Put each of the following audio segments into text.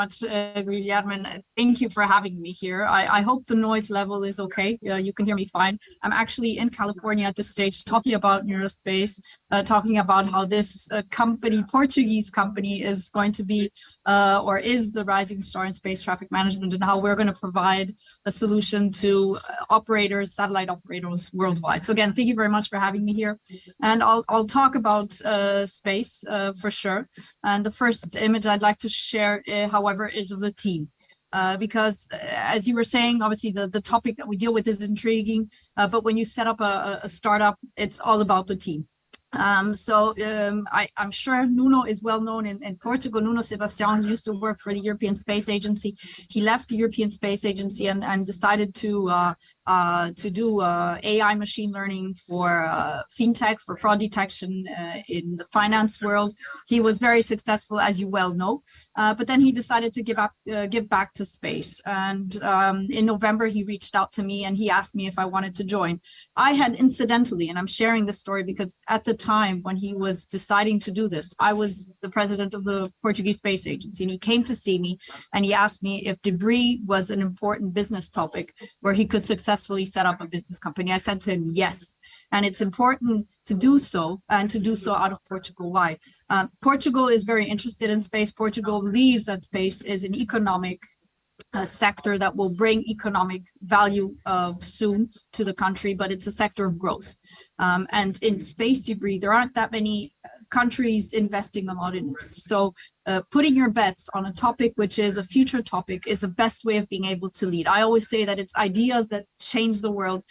much, Guillermo. Thank you for having me here. I hope the noise level is okay. You can hear me fine. I'm actually in California at this stage talking about Neuraspace, talking about how this company, Portuguese company, is going to be or is the rising star in space traffic management, and how we're going to provide a solution to operators, satellite operators worldwide. So again, thank you very much for having me here. And I'll talk about space for sure. And the first image I'd like to share, however, is of the team. Because as you were saying, obviously the topic that we deal with is intriguing, but when you set up a startup, it's all about the team. I'm sure Nuno is well known in Portugal. Nuno Sebastião used to work for the European Space Agency. He left the European Space Agency and decided to do AI machine learning for fintech, for fraud detection in the finance world. He was very successful, as you well know, but then he decided to give back to space. And in November, he reached out to me and he asked me if I wanted to join. I had incidentally, and I'm sharing this story because at the time when he was deciding to do this, I was the president of the Portuguese Space Agency, and he came to see me and he asked me if debris was an important business topic where he could successfully set up a business company. I said to him, yes. And it's important to do so, and to do so out of Portugal. Why? Portugal is very interested in space. Portugal believes that space is an economic sector that will bring economic value soon to the country, but it's a sector of growth. And in space debris, there aren't that many countries investing a lot in it. So putting your bets on a topic which is a future topic is the best way of being able to lead. I always say that it's ideas that change the world.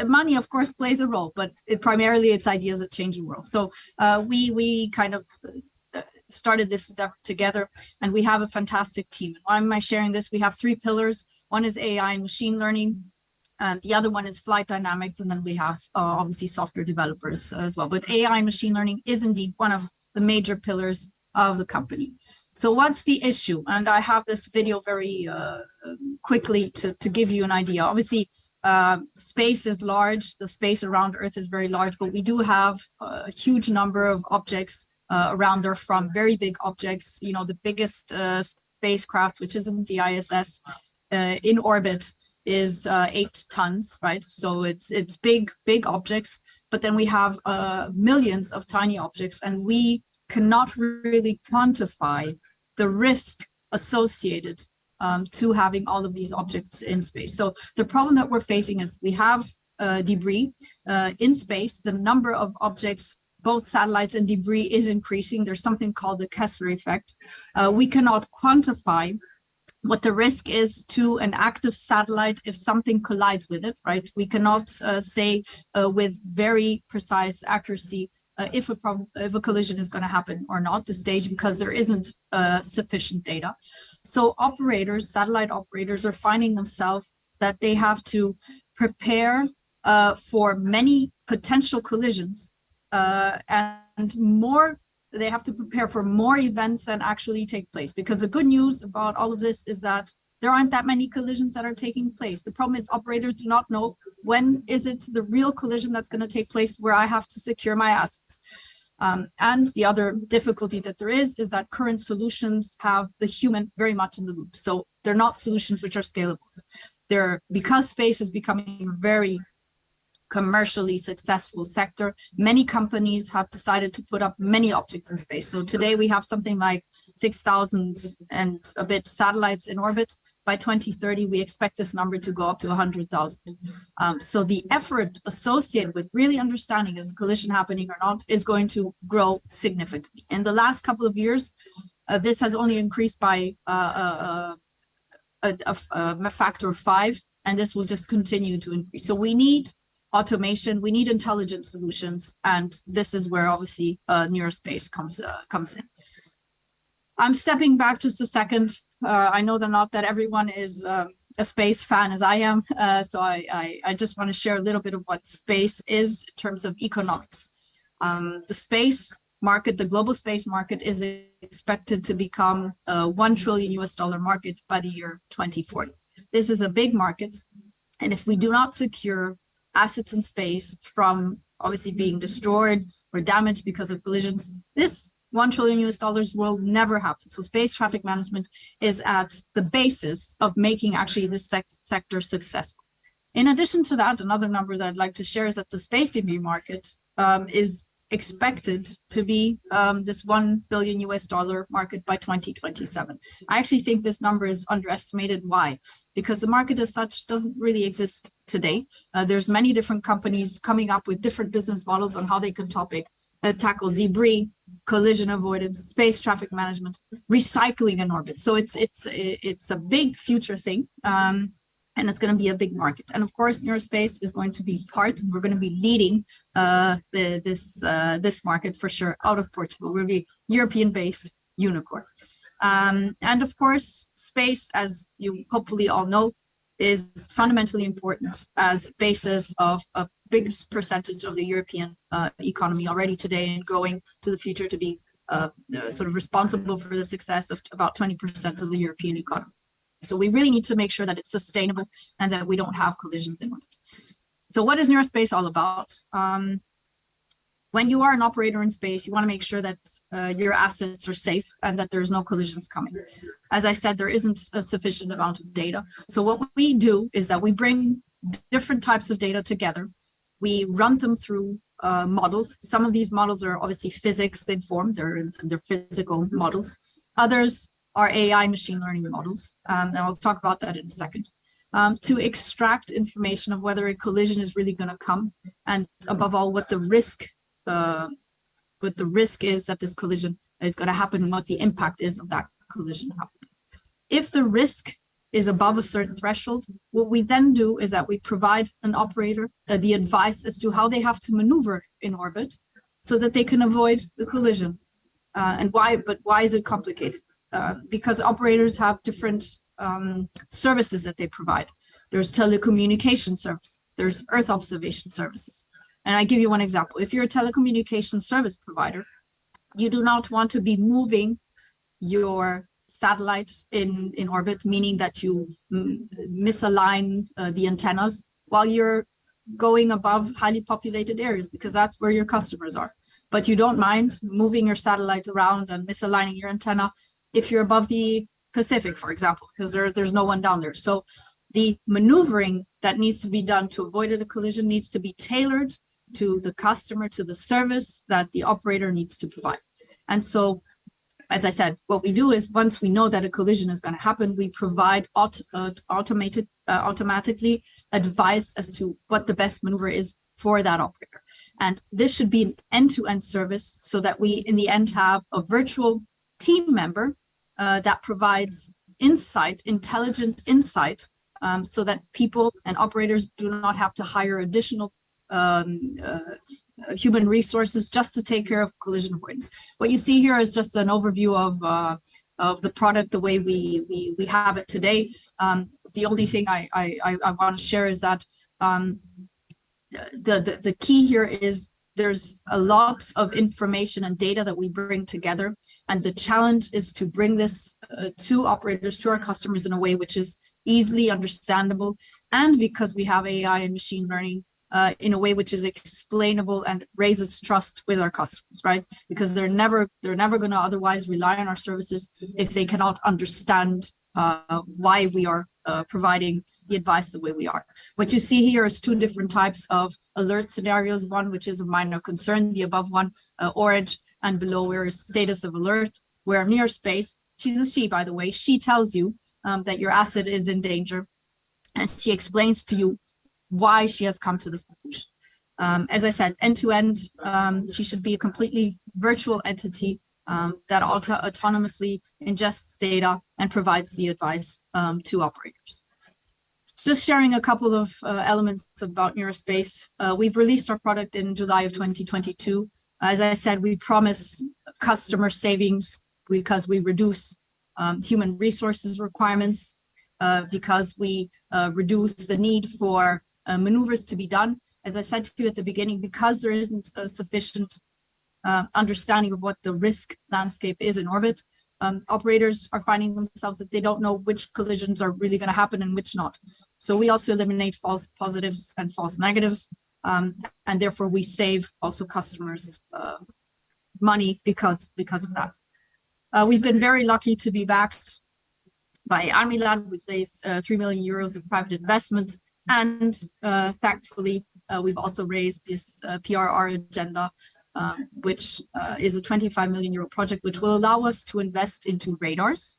Money, of course, plays a role, but primarily it's ideas that change the world. So we kind of started this endeavor together, and we have a fantastic team. Why am I sharing this? We have 3 pillars. One is AI and machine learning, and the other one is flight dynamics, and then we have obviously software developers as well. But AI and machine learning is indeed one of the major pillars of the company. So what's the issue? And I have this video very quickly to give you an idea. Obviously, space is large. The space around Earth is very large, but we do have a huge number of objects around there, from very big objects. You know, the biggest spacecraft, which isn't the ISS, in orbit is 8 tons, right? So it's big objects, but then we have millions of tiny objects, and we cannot really quantify the risk associated to having all of these objects in space. So the problem that we're facing is we have debris in space. The number of objects, both satellites and debris, is increasing. There's something called the Kessler effect. We cannot quantify what the risk is to an active satellite if something collides with it, right? We cannot say with very precise accuracy if a collision is going to happen or not, this stage, because there isn't sufficient data. So operators, satellite operators, are finding themselves that they have to prepare for many potential collisions, and more, they have to prepare for more events than actually take place. Because the good news about all of this is that there aren't that many collisions that are taking place. The problem is operators do not know when is it the real collision that's going to take place where I have to secure my assets. And the other difficulty that there is that current solutions have the human very much in the loop. So they're not solutions which are scalable. Because space is becoming a very commercially successful sector, many companies have decided to put up many objects in space. So today we have something like 6,000 and a bit satellites in orbit. By 2030, we expect this number to go up to 100,000. So the effort associated with really understanding is a collision happening or not is going to grow significantly. In the last couple of years, this has only increased by a factor of 5, and this will just continue to increase. So we need automation, we need intelligent solutions, and this is where obviously Neuraspace comes in. I'm stepping back just a second. I know that not that everyone is a space fan as I am, so I just want to share a little bit of what space is in terms of economics. The space market, the global space market, is expected to become a $1 trillion market by the year 2040. This is a big market, and if we do not secure assets in space from obviously being destroyed or damaged because of collisions, this $1 trillion will never happen. So space traffic management is at the basis of making actually this sector successful. In addition to that, another number that I'd like to share is that the space debris market is expected to be this $1 billion market by 2027. I actually think this number is underestimated. Why? Because the market as such doesn't really exist today. There's many different companies coming up with different business models on how they could tackle debris, collision avoidance, space traffic management, recycling in orbit. So it's a big future thing. And it's going to be a big market. And of course, Neuraspace is going to be we're going to be leading this market for sure out of Portugal. We'll be European-based unicorn. And of course, space, as you hopefully all know, is fundamentally important as basis of a big percentage of the European economy already today, and going to the future to be sort of responsible for the success of about 20% of the European economy. So we really need to make sure that it's sustainable and that we don't have collisions in orbit. So what is Neuraspace all about? When you are an operator in space, you want to make sure that your assets are safe and that there's no collisions coming. As I said, there isn't a sufficient amount of data. So what we do is that we bring different types of data together. We run them through models. Some of these models are obviously physics informed, they're physical models. Others are AI machine learning models, and I'll talk about that in a second, to extract information of whether a collision is really going to come, and above all, what the risk is that this collision is going to happen, and what the impact is of that collision happening. If the risk is above a certain threshold, what we then do is that we provide an operator the advice as to how they have to maneuver in orbit so that they can avoid the collision. And why? But why is it complicated? Because operators have different services that they provide. There's telecommunication services, there's Earth observation services. And I give you one example. If you're a telecommunication service provider, you do not want to be moving your satellite in orbit, meaning that you misalign the antennas while you're going above highly populated areas, because that's where your customers are. But you don't mind moving your satellite around and misaligning your antenna if you're above the Pacific, for example, because there's no one down there. So the maneuvering that needs to be done to avoid a collision needs to be tailored to the customer, to the service that the operator needs to provide. And so, as I said, what we do is once we know that a collision is going to happen, we provide automatically advice as to what the best maneuver is for that operator. And this should be an end-to-end service so that we, in the end, have a virtual team member that provides intelligent insight, so that people and operators do not have to hire additional human resources just to take care of collision avoidance. What you see here is just an overview of the product, the way we have it today. The only thing I want to share is that the key here is there's a lot of information and data that we bring together, and the challenge is to bring this to operators, to our customers, in a way which is easily understandable, and because we have AI and machine learning, in a way which is explainable and raises trust with our customers, right? Because they're never going to otherwise rely on our services if they cannot understand why we are providing the advice the way we are. What you see here is two different types of alert scenarios. One which is of minor concern, the above one, orange, and below where is status of alert, where Neuraspace, she's a she, by the way, she tells you that your asset is in danger, and she explains to you why she has come to this conclusion. As I said, end-to-end, she should be a completely virtual entity that autonomously ingests data and provides the advice to operators. Just sharing a couple of elements about Neuraspace. We've released our product in July of 2022. As I said, we promise customer savings because we reduce human resources requirements, because we reduce the need for maneuvers to be done. As I said to you at the beginning, because there isn't a sufficient understanding of what the risk landscape is in orbit, operators are finding themselves that they don't know which collisions are really going to happen and which not. So we also eliminate false positives and false negatives, and therefore we save also customers money because of that. We've been very lucky to be backed by Armilad. We placed 3 million euros of private investment, and thankfully we've also raised this PRR agenda, which is a 25 million euro project, which will allow us to invest into radars.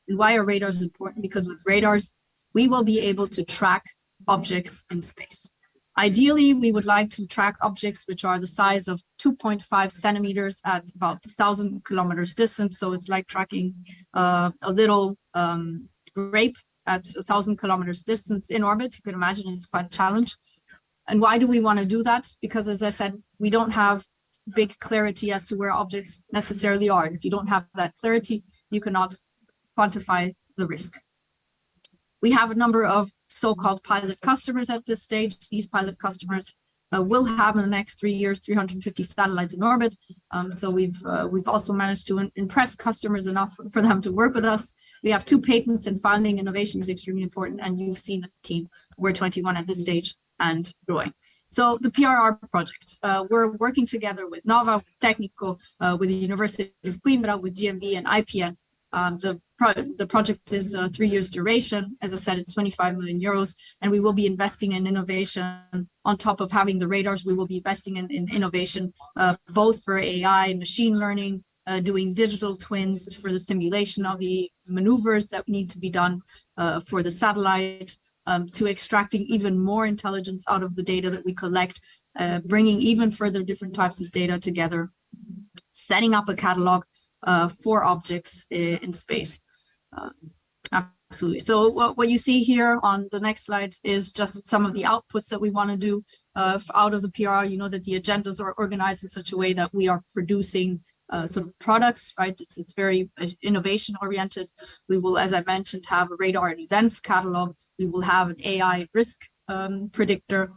And why are radars important? Because with radars, we will be able to track objects in space. Ideally, we would like to track objects which are the size of 2.5 centimeters at about 1,000 kilometers distance. So it's like tracking a little grape at 1,000 kilometers distance in orbit. You can imagine it's quite a challenge. And why do we want to do that? Because, as I said, we don't have big clarity as to where objects necessarily are. And if you don't have that clarity, you cannot quantify the risk. We have a number of so-called pilot customers at this stage. These pilot customers will have in the next 3 years 350 satellites in orbit. So we've also managed to impress customers enough for them to work with us. We have 2 patents, and funding innovation is extremely important. And you've seen the team. We're 21 at this stage and growing. So the PRR project, we're working together with Nova, with Technico, with the University of Coimbra, with GMB and IPN. The project is 3 years duration. As I said, it's 25 million euros, and we will be investing in innovation. On top of having the radars, we will be investing in innovation, both for AI and machine learning, doing digital twins for the simulation of the maneuvers that need to be done for the satellite, to extracting even more intelligence out of the data that we collect, bringing even further different types of data together, setting up a catalog for objects in space. Absolutely. So what you see here on the next slide is just some of the outputs that we want to do out of the PR. You know that the agendas are organized in such a way that we are producing sort of products, right? It's very innovation oriented. We will, as I mentioned, have a radar and events catalog. We will have an AI risk predictor.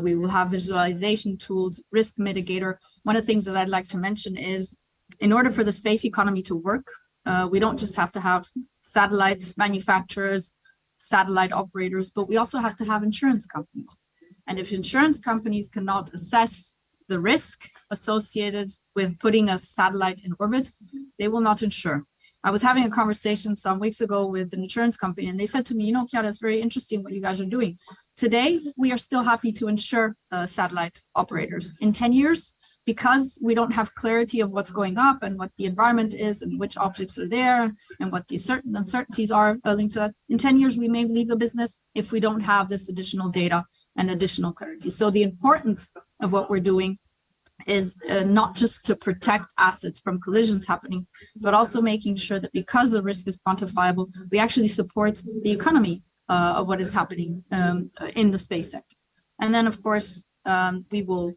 We will have visualization tools, risk mitigator. One of the things that I'd like to mention is, in order for the space economy to work, we don't just have to have satellites manufacturers, satellite operators, but we also have to have insurance companies. And if insurance companies cannot assess the risk associated with putting a satellite in orbit, they will not insure. I was having a conversation some weeks ago with an insurance company, and they said to me, you know, Chiara, it's very interesting what you guys are doing. Today, we are still happy to insure satellite operators. In 10 years, because we don't have clarity of what's going up and what the environment is and which objects are there and what the certain uncertainties are linked to that, in 10 years, we may leave the business if we don't have this additional data and additional clarity. So the importance of what we're doing is not just to protect assets from collisions happening, but also making sure that because the risk is quantifiable, we actually support the economy of what is happening in the space sector. And then, of course, we will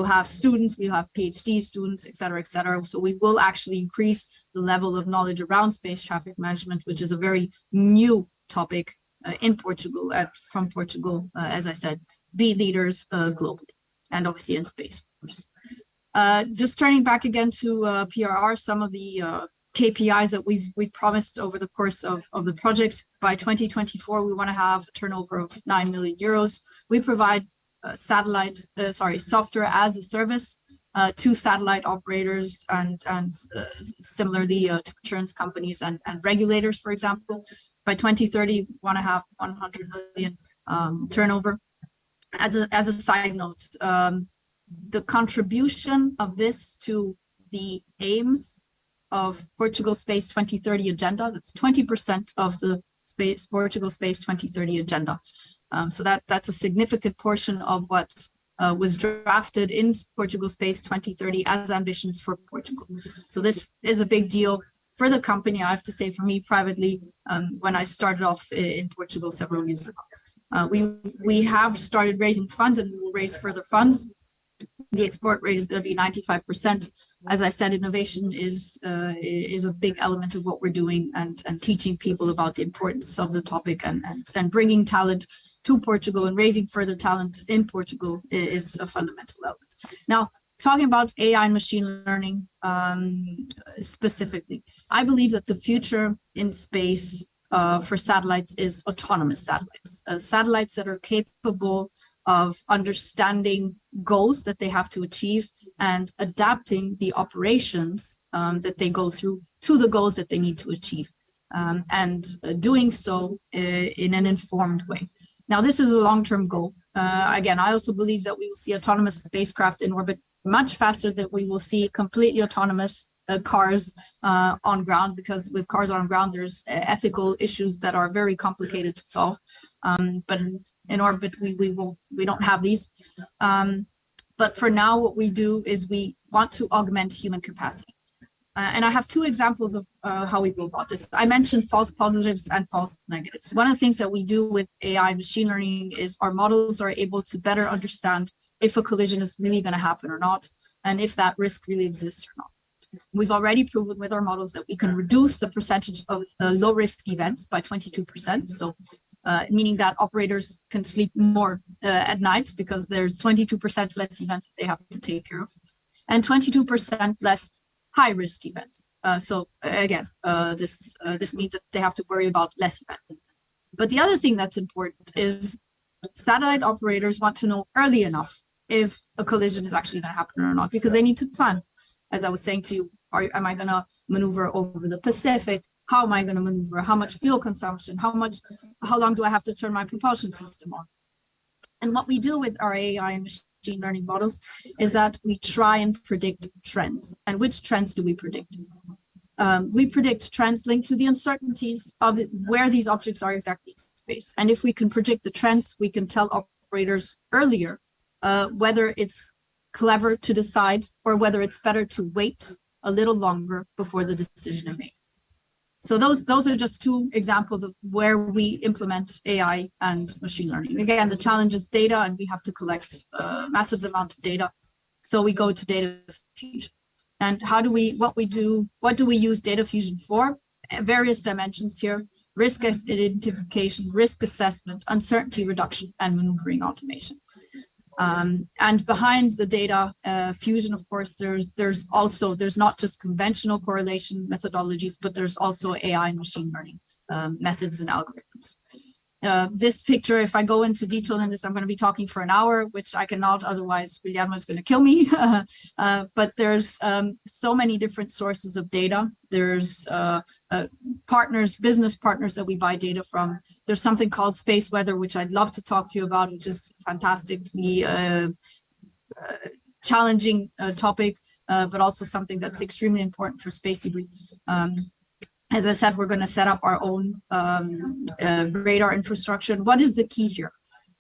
have students, we'll have PhD students, et cetera, et cetera. So we will actually increase the level of knowledge around space traffic management, which is a very new topic in Portugal, and from Portugal, as I said, be leaders globally, and obviously in space. Just turning back again to PRR, some of the KPIs that we've promised over the course of the project. By 2024, we want to have a turnover of 9 million euros. We provide software as a service to satellite operators and similarly to insurance companies and regulators, for example. By 2030, we want to have 100 million turnover. As a side note, the contribution of this to the aims of Portugal Space 2030 agenda, that's 20% of the Portugal Space 2030 agenda. So that's a significant portion of what was drafted in Portugal Space 2030 as ambitions for Portugal. So this is a big deal for the company. I have to say, for me privately, when I started off in Portugal several years ago. We have started raising funds, and we will raise further funds. The export rate is going to be 95%. As I said, innovation is a big element of what we're doing, and teaching people about the importance of the topic and bringing talent to Portugal and raising further talent in Portugal is a fundamental element. Now, talking about AI and machine learning specifically, I believe that the future in space for satellites is autonomous satellites, satellites that are capable of understanding goals that they have to achieve and adapting the operations that they go through to the goals that they need to achieve, and doing so in an informed way. Now, this is a long-term goal. Again, I also believe that we will see autonomous spacecraft in orbit much faster than we will see completely autonomous cars on ground, because with cars on ground, there's ethical issues that are very complicated to solve. But in orbit, we don't have these. But for now, what we do is we want to augment human capacity. And I have two examples of how we go about this. I mentioned false positives and false negatives. One of the things that we do with AI machine learning is our models are able to better understand if a collision is really going to happen or not, and if that risk really exists or not. We've already proven with our models that we can reduce the percentage of low-risk events by 22%. So meaning that operators can sleep more at night because there's 22% less events that they have to take care of, and 22% less high-risk events. So again, this means that they have to worry about less events. But the other thing that's important is satellite operators want to know early enough if a collision is actually going to happen or not, because they need to plan. As I was saying to you, am I going to maneuver over the Pacific? How am I going to maneuver? How much fuel consumption? How long do I have to turn my propulsion system on? And what we do with our AI and machine learning models is that we try and predict trends. And which trends do we predict? We predict trends linked to the uncertainties of where these objects are exactly in space. And if we can predict the trends, we can tell operators earlier whether it's clever to decide or whether it's better to wait a little longer before the decision is made. So those are just two examples of where we implement AI and machine learning. Again, the challenge is data, and we have to collect a massive amount of data. So we go to data fusion. And what do we use data fusion for? Various dimensions here: risk identification, risk assessment, uncertainty reduction, and maneuvering automation. And behind the data fusion, of course, there's not just conventional correlation methodologies, but there's also AI and machine learning methods and algorithms. This picture, if I go into detail in this, I'm going to be talking for an hour, which I cannot, otherwise Guillermo is going to kill me. But there's so many different sources of data. There's business partners that we buy data from. There's something called space weather, which I'd love to talk to you about, which is fantastically challenging topic, but also something that's extremely important for space debris. As I said, we're going to set up our own radar infrastructure. What is the key here?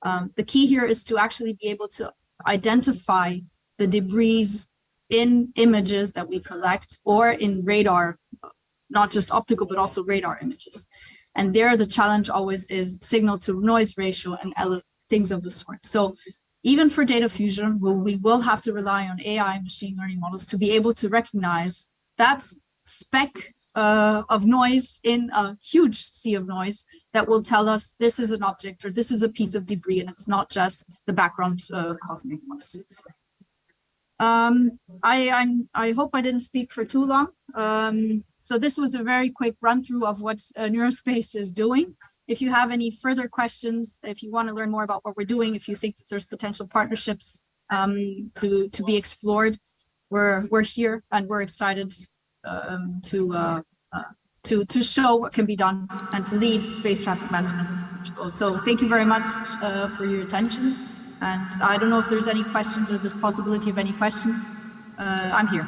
The key here is to actually be able to identify the debris in images that we collect, or in radar, not just optical, but also radar images. And there, the challenge always is signal to noise ratio and things of the sort. So even for data fusion, we will have to rely on AI machine learning models to be able to recognize that speck of noise in a huge sea of noise that will tell us this is an object or this is a piece of debris, and it's not just the background cosmic noise. I hope I didn't speak for too long. So this was a very quick run through of what Neuraspace is doing. If you have any further questions, if you want to learn more about what we're doing, if you think that there's potential partnerships to be explored, we're here and we're excited to show what can be done and to lead space traffic management in Portugal. So thank you very much for your attention. And I don't know if there's any questions or there's possibility of any questions. I'm here.